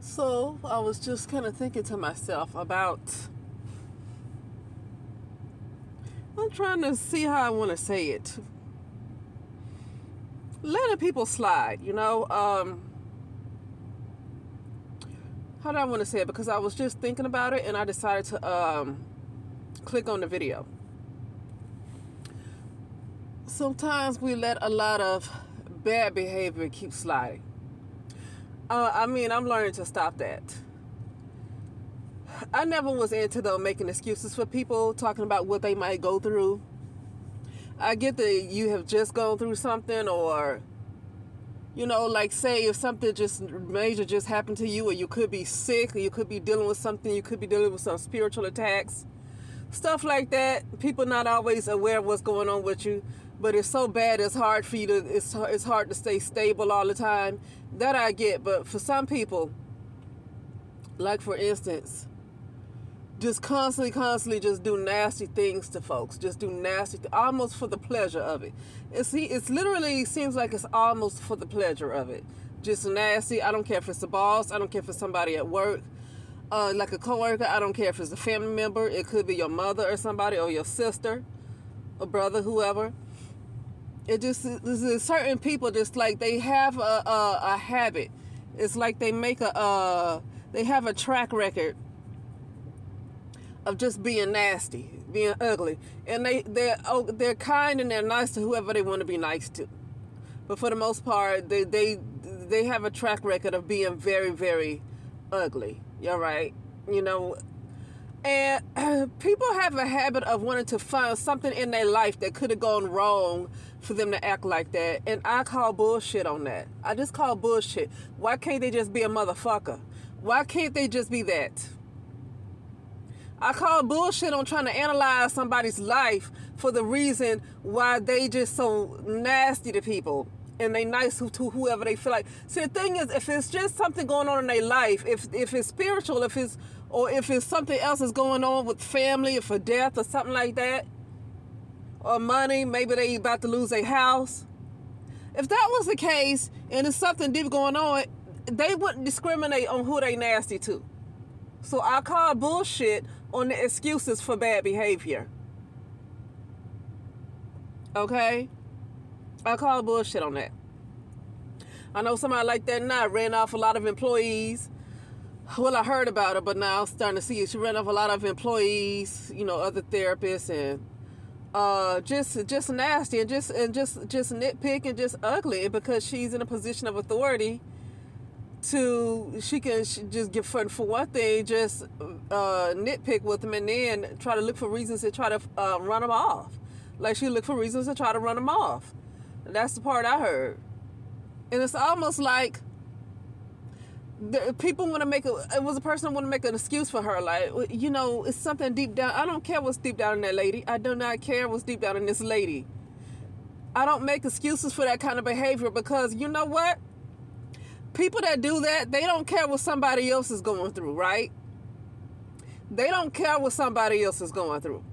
So I was just kind of thinking to myself about, I'm trying to see how I want to say it. Letting people slide, how do I want to say it? Because I was just thinking about it and I decided to click on the video. Sometimes we let a lot of bad behavior keep sliding. I'm learning to stop that. I never was into making excuses for people, talking about what they might go through. I get that you have just gone through something, or like say if something just major just happened to you, or you could be sick, or you could be dealing with something, you could be dealing with some spiritual attacks, stuff like that. People not always aware of what's going on with you, but it's so bad it's hard for you to it's hard to stay stable all the time. That I get. But for some people, like for instance, just constantly just do nasty things to folks. Just do nasty, almost for the pleasure of it. It's literally seems like it's almost for the pleasure of it. Just nasty. I don't care if it's the boss. I don't care if it's somebody at work, like a coworker. I don't care if it's a family member. It could be your mother or somebody, or your sister, or brother, whoever. It just there's certain people just like they have a habit. It's like they they have a track record of just being nasty, being ugly, and they're kind and they're nice to whoever they want to be nice to, but for the most part, they have a track record of being very, very ugly. You're right, and people have a habit of wanting to find something in their life that could have gone wrong for them to act like that, and I call bullshit on that. I just call bullshit. Why can't they just be a motherfucker? Why can't they just be that? I call bullshit on trying to analyze somebody's life for the reason why they just so nasty to people and they nice to whoever they feel like. See, the thing is, if it's just something going on in their life, if it's spiritual, if it's something else is going on with family, or for death or something like that, or money, maybe they about to lose their house. If that was the case and it's something deep going on, they wouldn't discriminate on who they nasty to. So I call bullshit on the excuses for bad behavior. Okay? I call bullshit on that. I know somebody like that now ran off a lot of employees. Well, I heard about it, but now I'm starting to see it. She ran off a lot of employees, other therapists, and just nasty and just nitpick and just ugly, because she's in a position of authority. She just give for one thing, just nitpick with them, and then try to look for reasons to try to run them off. Like she looked for reasons to try to run them off. And that's the part I heard. And it's almost like people want to it was a person want to make an excuse for her. Like, it's something deep down. I don't care what's deep down in that lady. I do not care what's deep down in this lady. I don't make excuses for that kind of behavior, because you know what? People that do that, they don't care what somebody else is going through, right? They don't care what somebody else is going through.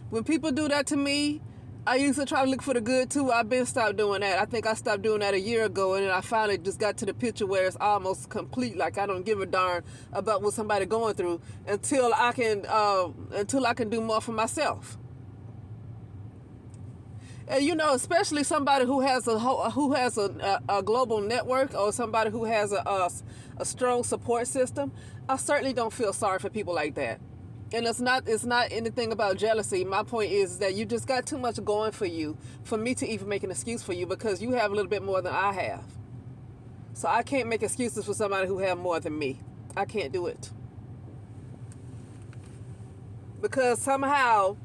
When people do that to me, I used to try to look for the good too. I've been stopped doing that. I think I stopped doing that a year ago, and then I finally just got to the picture where it's almost complete. Like I don't give a darn about what somebody going through until I can do more for myself. And especially somebody who has a global network, or somebody who has a strong support system. I certainly don't feel sorry for people like that. And it's not anything about jealousy. My point is that you just got too much going for you for me to even make an excuse for you, because you have a little bit more than I have. So I can't make excuses for somebody who have more than me. I can't do it. Because somehow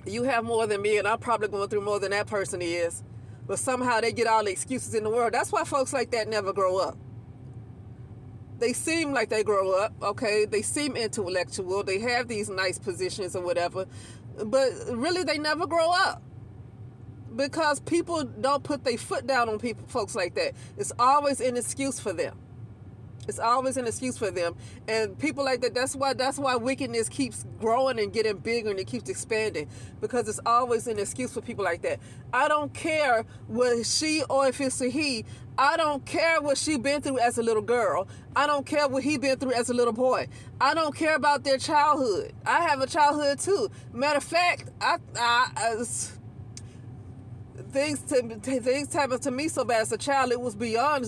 you have more than me, and I'm probably going through more than that person is. But somehow they get all the excuses in the world. That's why folks like that never grow up. They seem like they grow up, okay? They seem intellectual. They have these nice positions or whatever. But really, they never grow up. Because people don't put their foot down on folks like that. It's always an excuse for them. It's always an excuse for them. And people like that, that's why wickedness keeps growing and getting bigger and it keeps expanding. Because it's always an excuse for people like that. I don't care what she or if it's a he. I don't care what she been through as a little girl. I don't care what he been through as a little boy. I don't care about their childhood. I have a childhood too. Matter of fact, things happened to me so bad as a child. It was beyond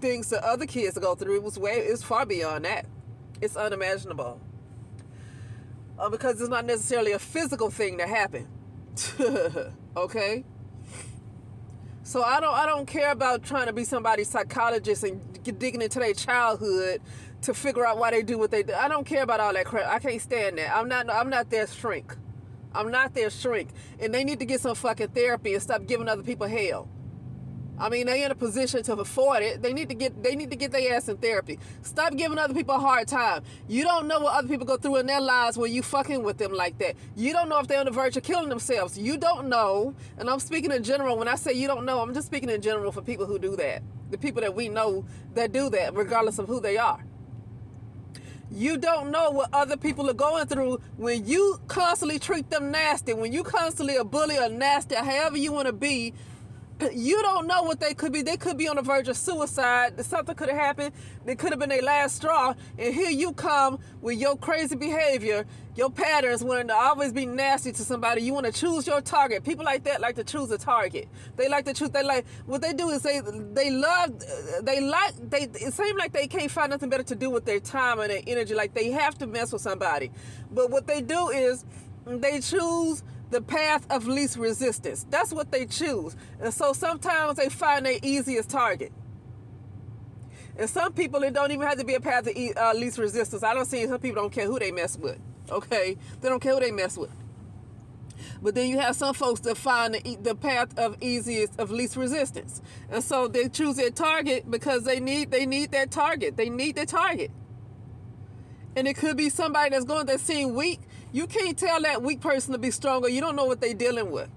things that other kids go through. It's far beyond that. It's unimaginable. Because it's not necessarily a physical thing that happened. Okay. So I don't care about trying to be somebody's psychologist and digging into their childhood to figure out why they do what they do. I don't care about all that crap. I can't stand that. I'm not their shrink. I'm not their shrink. And they need to get some fucking therapy and stop giving other people hell. I mean, they in a position to afford it. They need to get their ass in therapy. Stop giving other people a hard time. You don't know what other people go through in their lives when you fucking with them like that. You don't know if they're on the verge of killing themselves. You don't know. And I'm speaking in general. When I say you don't know, I'm just speaking in general for people who do that. The people that we know that do that, regardless of who they are. You don't know what other people are going through when you constantly treat them nasty, when you constantly a bully or nasty, or however you want to be. You don't know what they could be. They could be on the verge of suicide. Something could have happened. It could have been their last straw. And here you come with your crazy behavior, your patterns, wanting to always be nasty to somebody. You want to choose your target. People like that like to choose a target. They like to choose. What they do is it seems like they can't find nothing better to do with their time and their energy. Like they have to mess with somebody. But what they do is they choose the path of least resistance. That's what they choose. And so sometimes they find their easiest target. And some people, it don't even have to be a path of least resistance. I don't see some people don't care who they mess with. Okay? They don't care who they mess with. But then you have some folks that find the path of least resistance. And so they choose their target because they need that target. They need their target. And it could be somebody that's seen weak. You can't tell that weak person to be stronger. You don't know what they're dealing with.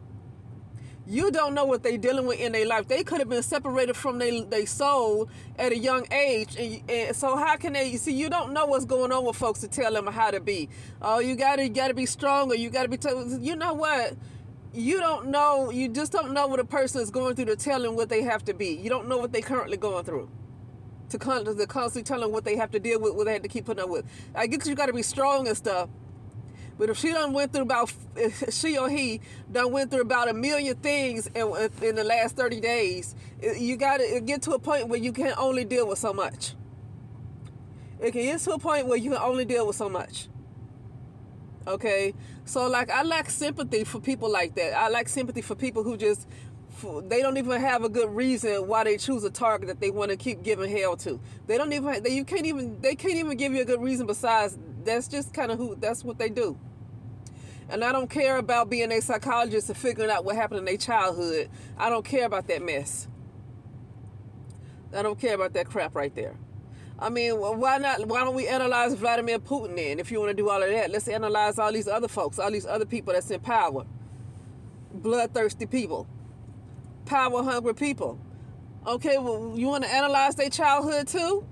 You don't know what they're dealing with in their life. They could have been separated from their soul at a young age. And so how can they, you don't know what's going on with folks to tell them how to be. Oh, you gotta be stronger. You gotta be, you know what? You don't know, you just don't know what a person is going through to tell them what they have to be. You don't know what they're currently going through. To constantly tell them what they have to deal with, what they have to keep putting up with. I get you gotta be strong and stuff. But if she or he done went through about 1 million things in the last 30 days, you got to get to a point where you can only deal with so much. It can get to a point where you can only deal with so much. Okay? So, like, I lack sympathy for people like that. I lack sympathy for people who just, they don't even have a good reason why they choose a target that they want to keep giving hell to. They can't even give you a good reason besides that's just kind of that's what they do. And I don't care about being a psychologist and figuring out what happened in their childhood. I don't care about that mess. I don't care about that crap right there. I mean, why don't we analyze Vladimir Putin then? If you want to do all of that, let's analyze all these other folks, all these other people that's in power. Bloodthirsty people. Power-hungry people. Okay, well, you want to analyze their childhood too?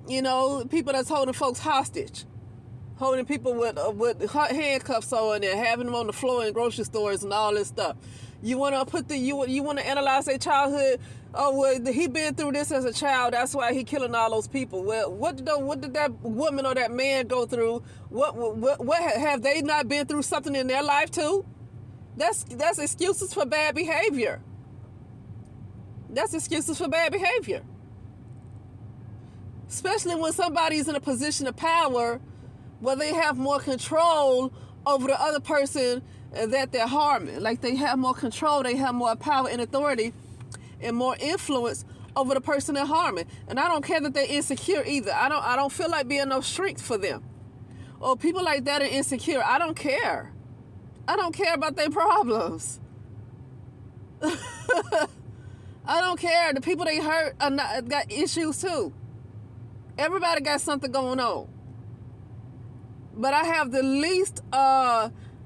You know, people that's holding folks hostage. Holding people with handcuffs on and having them on the floor in grocery stores and all this stuff. You want to you want to analyze their childhood. Oh, well, he been through this as a child. That's why he killing all those people. Well, what did that woman or that man go through? What have they not been through something in their life too? That's excuses for bad behavior. That's excuses for bad behavior. Especially when somebody's in a position of power where they have more control over the other person that they're harming. Like they have more control, they have more power and authority and more influence over the person they're harming. And I don't care that they're insecure either. I don't feel like being no shrink for them. Or people like that are insecure. I don't care. I don't care about their problems. I don't care. The people they hurt got issues too. Everybody got something going on. But I have the least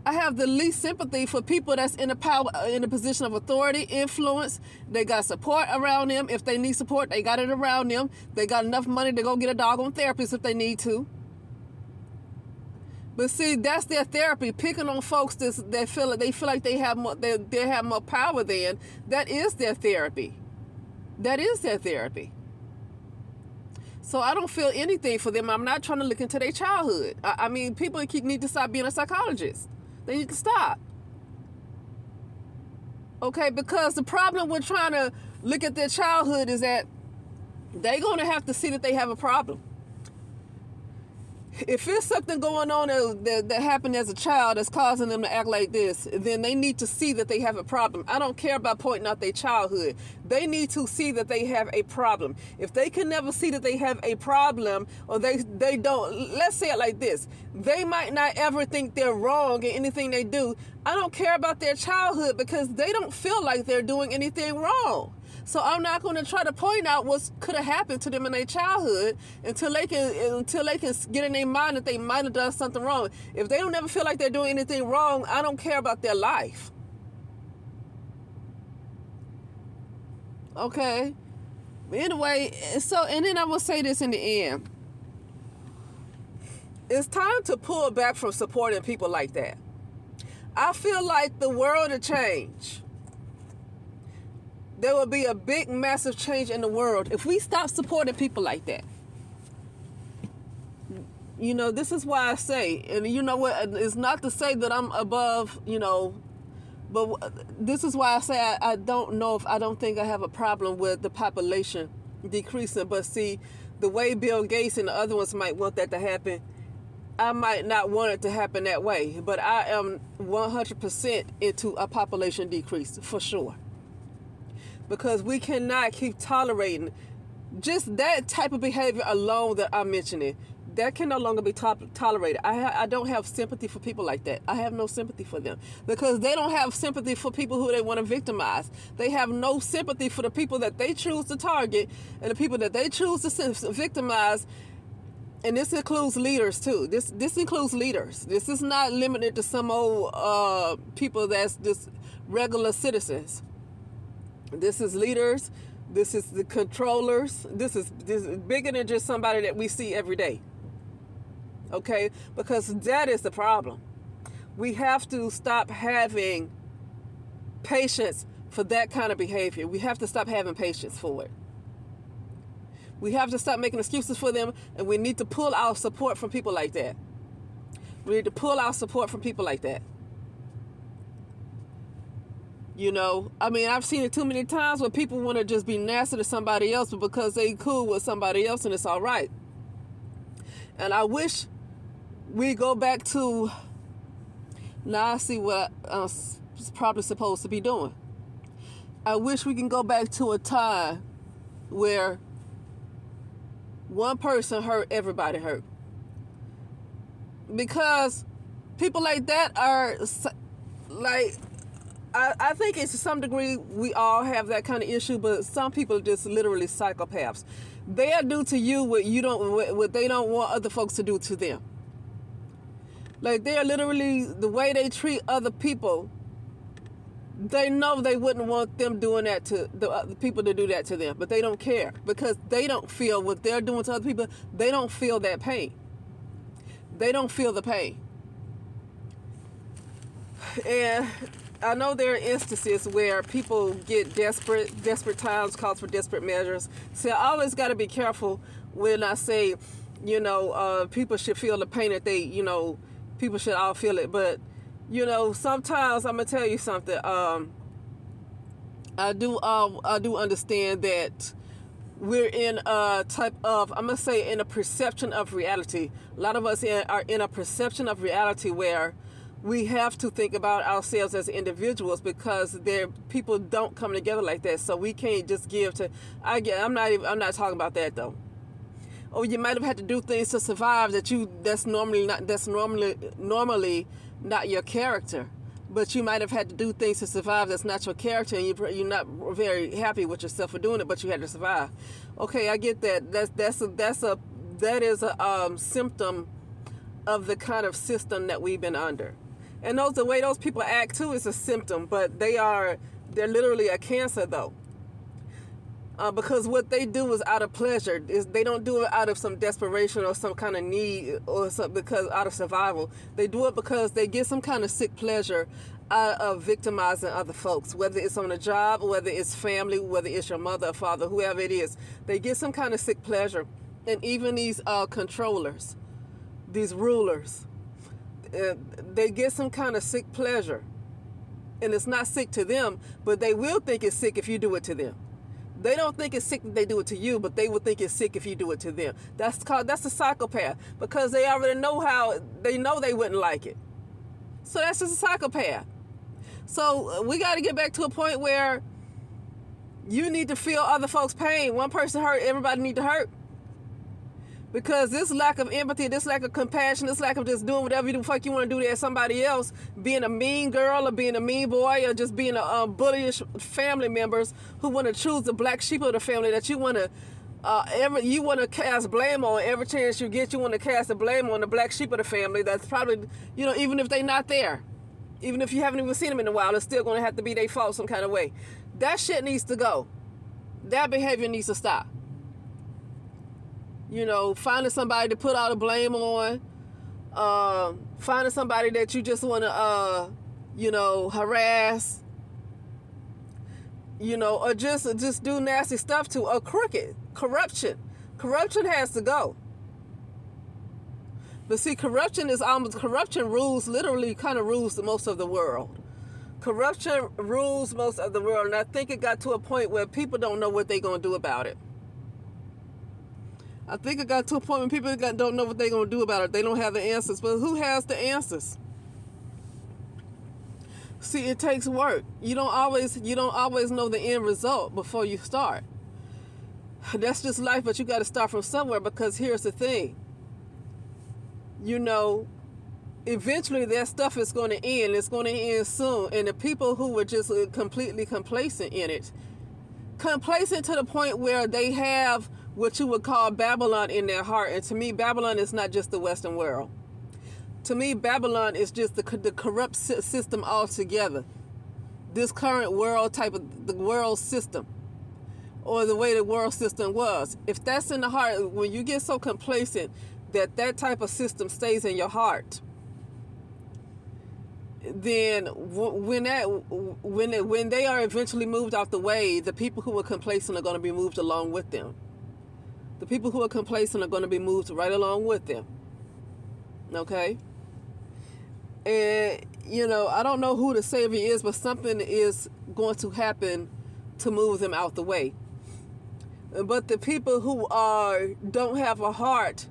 I have the least sympathy for people that's in a position of authority, influence. They got support around them. If they need support, they got it around them. They got enough money to go get a doggone therapist if they need to. But see, that's their therapy. Picking on folks that feel like they have more power than. That is their therapy. That is their therapy. So I don't feel anything for them. I'm not trying to look into their childhood. I mean, people need to stop being a psychologist. They need to stop. Okay, because the problem with trying to look at their childhood is that they're going to have to see that they have a problem. If there's something going on that happened as a child that's causing them to act like this, then they need to see that they have a problem. I don't care about pointing out their childhood. They need to see that they have a problem. If they can never see that they have a problem, or they don't, let's say it like this, they might not ever think they're wrong in anything they do. I don't care about their childhood because they don't feel like they're doing anything wrong. So I'm not going to try to point out what could have happened to them in their childhood until they can get in their mind that they might have done something wrong. If they don't ever feel like they're doing anything wrong, I don't care about their life. Okay. Anyway, and then I will say this in the end. It's time to pull back from supporting people like that. I feel like the world will change. There will be a big, massive change in the world if we stop supporting people like that. You know, this is why I say, and you know what, it's not to say that I'm above, but this is why I say I don't think I have a problem with the population decreasing. But see, the way Bill Gates and the other ones might want that to happen, I might not want it to happen that way. But I am 100% into a population decrease, for sure. Because we cannot keep tolerating just that type of behavior alone that I'm mentioning. That can no longer be tolerated. I don't have sympathy for people like that. I have no sympathy for them. Because they don't have sympathy for people who they want to victimize. They have no sympathy for the people that they choose to target and the people that they choose to victimize. And this includes leaders too. This includes leaders. This is not limited to some old people that's just regular citizens. This is leaders. This is the controllers. This is bigger than just somebody that we see every day. Okay? Because that is the problem. We have to stop having patience for that kind of behavior. We have to stop having patience for it. We have to stop making excuses for them, and we need to pull our support from people like that. We need to pull our support from people like that. You know, I mean, I've seen it too many times where people want to just be nasty to somebody else, but because they cool with somebody else and it's all right. And I wish we go back to, now I see what I was probably supposed to be doing. I wish we can go back to a time where one person hurt, everybody hurt. Because people like that are like, I think it's to some degree we all have that kind of issue, but some people are just literally psychopaths. They'll do to you what they don't want other folks to do to them. Like, they're literally, the way they treat other people, they know they wouldn't want them doing that to the people to do that to them, but they don't care because they don't feel what they're doing to other people. They don't feel that pain. They don't feel the pain. And I know there are instances where people get desperate times calls for desperate measures. So I always got to be careful when I say, people should feel the pain that they, people should all feel it. But, sometimes I'm going to tell you something. I do understand that we're in a type of, I'm going to say in a perception of reality. A lot of us are in a perception of reality where we have to think about ourselves as individuals because people don't come together like that. So we can't just give to. I'm not talking about that though. Or you might have had to do things to survive that's normally not your character. But you might have had to do things to survive that's not your character, and you're not very happy with yourself for doing it, but you had to survive. Okay, I get that. That is a symptom of the kind of system that we've been under. And the way those people act too is a symptom, but they're literally a cancer though. Because what they do is out of pleasure. They don't do it out of some desperation or some kind of need or something because out of survival. They do it because they get some kind of sick pleasure out of victimizing other folks, whether it's on a job, whether it's family, whether it's your mother or father, whoever it is. They get some kind of sick pleasure. And even these controllers, these rulers, they get some kind of sick pleasure. And it's not sick to them, but they will think it's sick if you do it to them. They don't think it's sick that they do it to you, but they will think it's sick if you do it to them. That's a psychopath, because they already know they know they wouldn't like it. So that's just a psychopath. So we got to get back to a point where you need to feel other folks' pain. One person hurt, everybody need to hurt. Because this lack of empathy, this lack of compassion, this lack of just doing whatever the fuck you want to do to somebody else, being a mean girl or being a mean boy or just being a bullyish family members who want to choose the black sheep of the family that you want to cast blame on every chance you get. You want to cast the blame on the black sheep of the family. That's probably, even if they're not there, even if you haven't even seen them in a while, it's still going to have to be their fault some kind of way. That shit needs to go. That behavior needs to stop. Finding somebody to put all the blame on, finding somebody that you just want to, harass, or just do nasty stuff to, or crooked. Corruption has to go. But see, corruption rules, literally kind of rules most of the world. Corruption rules most of the world, and I think it got to a point where people don't know what they're going to do about it. I think it got to a point when people don't know what they're going to do about it. They don't have the answers. But who has the answers? See, it takes work. You don't always know the end result before you start. That's just life, but you got to start from somewhere, because here's the thing. Eventually that stuff is going to end. It's going to end soon. And the people who were just completely complacent in it, complacent to the point where they have what you would call Babylon in their heart. And to me, Babylon is not just the Western world. To me, Babylon is just the corrupt system altogether. This current world type of the world system, or the way the world system was. If that's in the heart, when you get so complacent that type of system stays in your heart, then when they are eventually moved out the way, the people who are complacent are going to be moved along with them. The people who are complacent are going to be moved right along with them. Okay? And, I don't know who the savior is, but something is going to happen to move them out the way. But the people who don't have a heart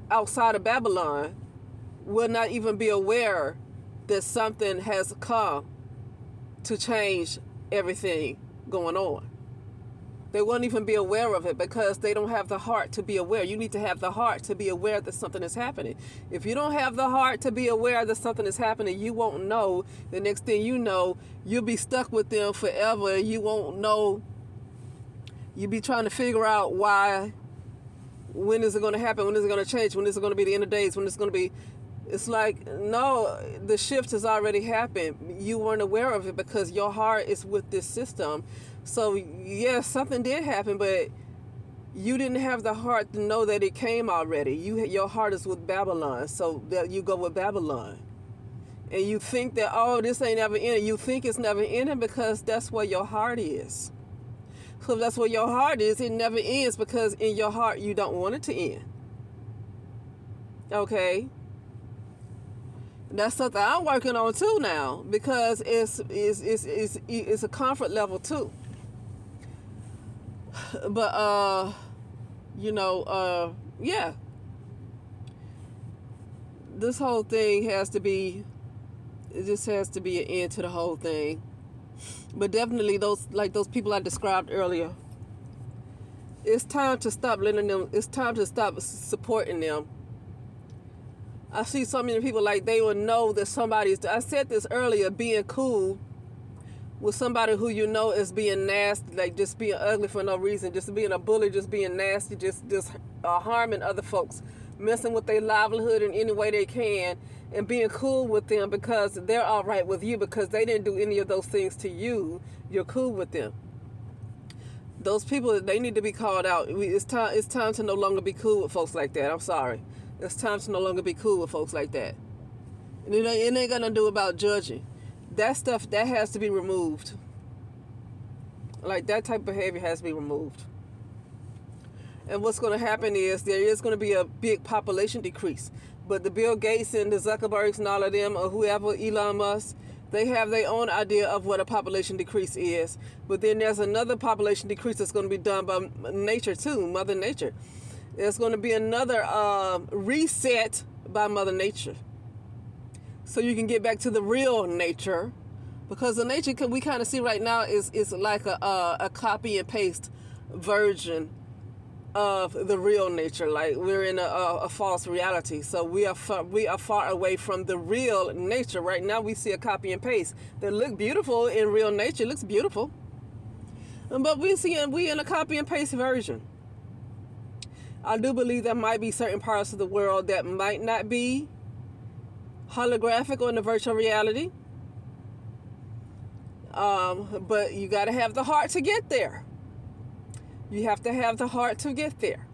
outside of Babylon will not even be aware that something has come to change everything going on. They won't even be aware of it because they don't have the heart to be aware. You need to have the heart to be aware that something is happening. If you don't have the heart to be aware that something is happening, you won't know. The next thing you know, you'll be stuck with them forever. You won't know. You'll be trying to figure out why, when is it going to happen? When is it going to change? When is it going to be the end of days? When is it going to be... It's like, no, the shift has already happened. You weren't aware of it because your heart is with this system. So, yes, something did happen, but you didn't have the heart to know that it came already. Your heart is with Babylon, so that you go with Babylon. And you think that, oh, this ain't never ending. You think it's never ending because that's where your heart is. So if that's where your heart is, it never ends because in your heart you don't want it to end. Okay? That's something I'm working on too now, because it's a comfort level too. But yeah. This whole thing has to be an end to the whole thing. But definitely those people I described earlier, it's time to stop letting them, it's time to stop supporting them. I see so many people like they will know that somebody's, I said this earlier, being cool with somebody who you know is being nasty, like just being ugly for no reason, just being a bully, just being nasty, just harming other folks messing with their livelihood in any way they can, and being cool with them because they're all right with you because they didn't do any of those things to you. You're cool with them. Those people, they need to be called out. It's time to no longer be cool with folks like that. I'm sorry. It's time to no longer be cool with folks like that. And it ain't gonna do about judging. That stuff, that has to be removed. Like, that type of behavior has to be removed. And what's going to happen is there is going to be a big population decrease. But the Bill Gates and the Zuckerbergs and all of them, or whoever, Elon Musk, they have their own idea of what a population decrease is. But then there's another population decrease that's going to be done by nature too, Mother Nature. There's going to be another reset by Mother Nature. So you can get back to the real nature. Because the nature we kind of see right now is like a copy and paste version of the real nature. Like, we're in a false reality. So we are far away from the real nature. Right now we see a copy and paste that look beautiful in real nature. It looks beautiful. But we in a copy and paste version. I do believe there might be certain parts of the world that might not be holographic or in the virtual reality. But you got to have the heart to get there. You have to have the heart to get there.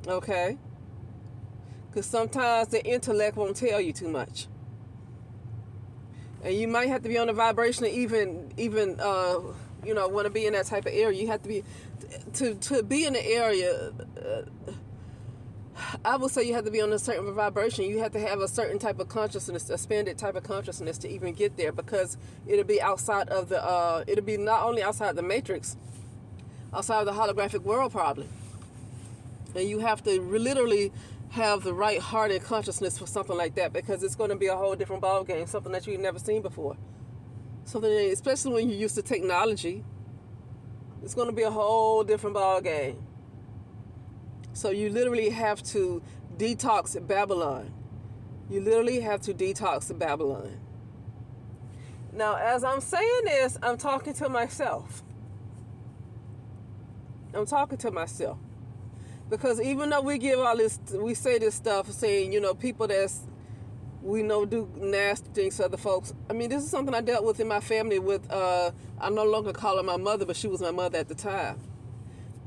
Okay? Because sometimes the intellect won't tell you too much. And you might have to be on a vibration to even want to be in that type of area. You have to be, to be in the area, I would say you have to be on a certain vibration. You have to have a certain type of consciousness, a expanded type of consciousness to even get there, because it'll be outside of the, it'll be not only outside the matrix, outside of the holographic world probably. And you have to literally have the right heart and consciousness for something like that, because it's going to be a whole different ball game, something that you've never seen before. Something that, especially when you're used to technology, it's going to be a whole different ball game. So you literally have to detox Babylon. You literally have to detox Babylon. Now, as I'm saying this, I'm talking to myself. I'm talking to myself. Because even though we give all this, we say this stuff saying, people that's, we know do nasty things to other folks. I mean, this is something I dealt with in my family with, I no longer call her my mother, but she was my mother at the time.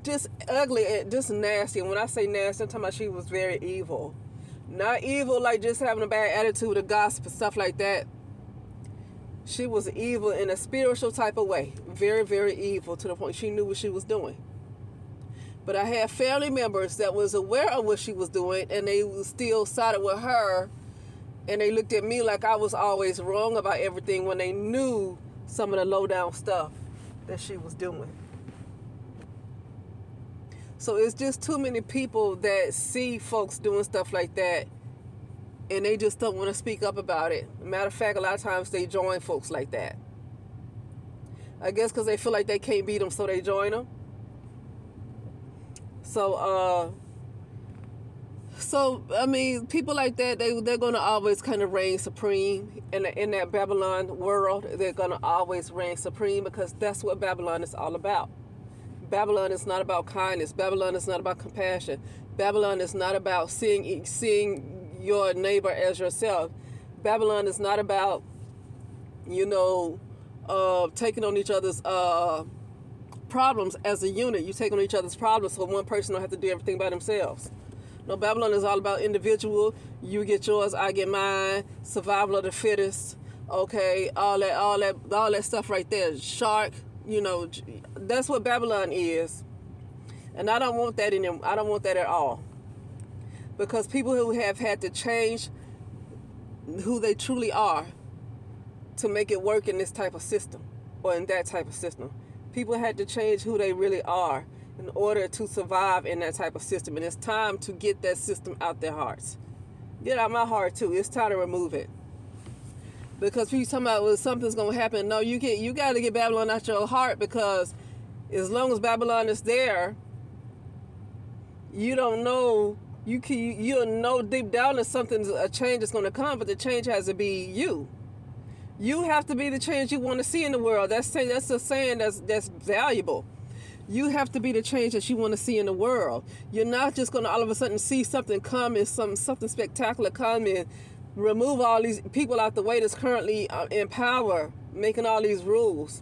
Just ugly, just nasty. And when I say nasty, I'm talking about she was very evil. Not evil like just having a bad attitude or gossip and stuff like that. She was evil in a spiritual type of way. Very, very evil, to the point she knew what she was doing. But I had family members that was aware of what she was doing, and they still sided with her, and they looked at me like I was always wrong about everything when they knew some of the low-down stuff that she was doing. So it's just too many people that see folks doing stuff like that, and they just don't want to speak up about it. Matter of fact, a lot of times they join folks like that. I guess because they feel like they can't beat them, so they join them. So I mean, people like that, they're going to always kind of reign supreme in that Babylon world. They're going to always reign supreme, because that's what Babylon is all about. Babylon is not about kindness. Babylon is not about compassion. Babylon is not about seeing your neighbor as yourself. Babylon is not about, taking on each other's problems as a unit. You take on each other's problems so one person don't have to do everything by themselves. No, Babylon is all about individual. You get yours, I get mine. Survival of the fittest. Okay, all that stuff right there. Shark. That's what Babylon is. And I don't want that in them. I don't want that at all. Because people who have had to change who they truly are to make it work in this type of system or in that type of system. People had to change who they really are in order to survive in that type of system. And it's time to get that system out their hearts. Get out my heart too. It's time to remove it. Because people talking about, well, something's going to happen. No, you got to get Babylon out your heart, because as long as Babylon is there, you don't know, you'll know deep down that a change is going to come, but the change has to be you. You have to be the change you want to see in the world. That's a saying that's valuable. You have to be the change that you want to see in the world. You're not just going to all of a sudden see something come and something spectacular come and remove all these people out the way that's currently in power, making all these rules.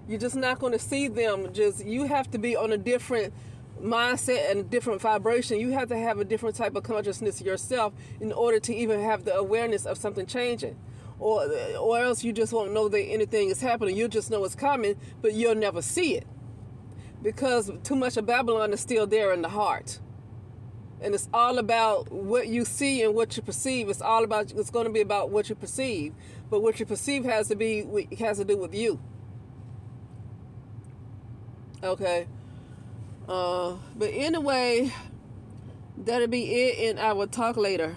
You're just not going to see them. You have to be on a different mindset and a different vibration. You have to have a different type of consciousness yourself in order to even have the awareness of something changing. Or else you just won't know that anything is happening. You'll just know it's coming, but you'll never see it. Because too much of Babylon is still there in the heart. And it's all about what you see and what you perceive. It's going to be about what you perceive. But what you perceive has to do with you. Okay. But anyway, that'll be it, and I will talk later.